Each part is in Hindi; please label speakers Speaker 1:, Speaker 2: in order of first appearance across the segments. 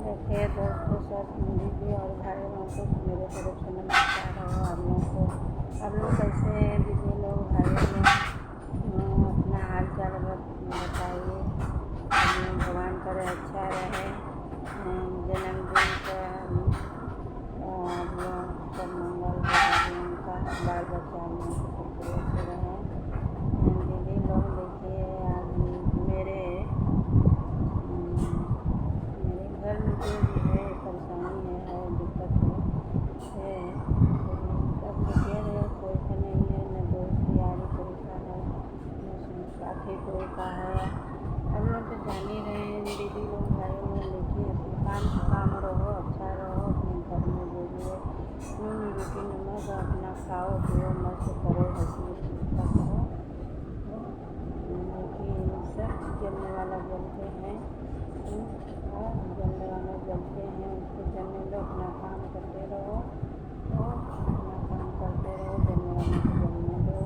Speaker 1: देखिए दोस्तों, सब दीदी और भाई लोगों को मेरे तरफ से नमस्कार हो। आप लोगों को, आप लोग कैसे हैं दीदी लोग, भाई लोग? अपना हाल चाल बताइए। आप लोग भगवान करे अच्छा रहे। जन्मदिन का आप लोग सब मंगल रहे, उनका बाल बच्चा सब से रहे। दीदी लोग देखिए, आज मेरे घर में जो भी है परेशानी है दिक्कत है, सब देखिए रहे, कोई का नहीं है, न दोस्त यारी कोई का है, न साथी कोई का है। हम लोग तो जान ही रहे हैं दीदी लोग, भाई लोग। देखिए अपने काम रहो, अच्छा रहो, अपने घर में जो भी है नून रोटी नमक अपना खाओ पियो, मस्त करो, हंसी करो। देखिए सब जलने वाला जलते हैं, जलने वाला जलते हैं, उसको जलने दो, अपना काम करते रहो, अपना काम करते रहो, जलने वाले को जलने दो।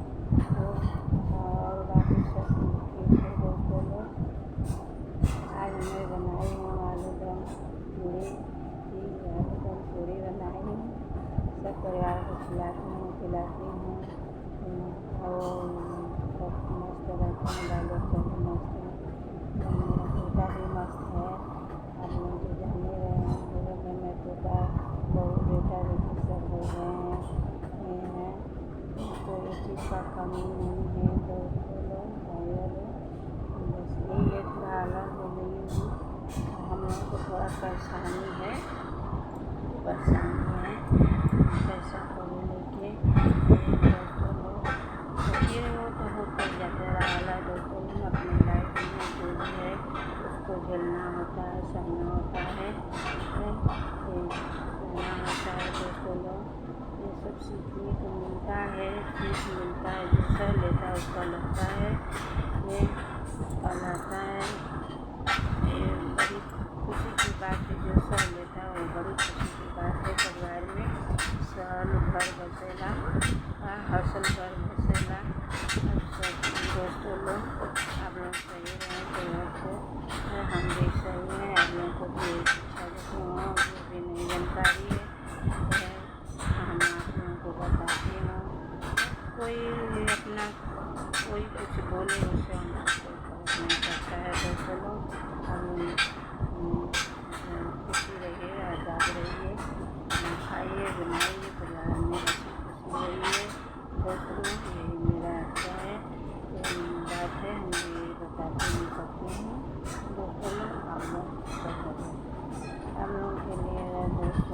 Speaker 1: और बाकी सब ठीक है दोस्तों लोग। आज मैं बनाई हूँ आलू दम पूड़ी की, आलू दम पूड़ी बनाई हूँ, सब परिवार को खिलाती हूँ और सब मस्त रहते हैं, बाल बच्चा भी मस्त है, मेरा बेटा भी मस्त है। आप लोग तो जान ही रहे हैं, बगल में मैं बेटा बहू बेटा बेटी सब हो गए हैं। कोई चीज़ का कमी नहीं है दोस्तों लोग, भाई लोग। बस यही एक हालत हो गई है, हम लोग को थोड़ा परेशानी है, पैसा को लेके दोस्तों लोग। देखिए वो तो होते जाते रहा दोस्तों लोग, अपनी लाइफ में जो भी है उसको झेलना होता है, सहना होता है, दोस्तों लोग। ये सब सीखने को मिलता है, सीख मिलता है, जो सह लेता है उसका लगता है, ये कहलाता है। ये बड़ी खुशी की बात है, जो सह लेता है वो बड़ी खुशी की बात है। परिवार में साल भर बसेला, हौसल भर बसेला। सब दोस्तों लोग आप लोग सही रहें, परिवार को हम भी सही हैं। आप लोगों को भी इच्छा देती हूँ, जो भी नहीं जानकारी है हम आप लोगों को बताती हूँ। कोई अपना कोई कुछ बोले उससे हमको कोई फर्क नहीं पड़ता है दोस्तों लोग। हम खुशी रहिए, आज़ाद रहिए, खाइए बनाइए, परिवार में हंसी खुशी रहिए दोस्तों लोग। यही मेरा अच्छा है, यही बात है, हम ये बताते नहीं सकते हैं दोस्तों लोग। आप लोग सब आप लोगों के लिए दोस्त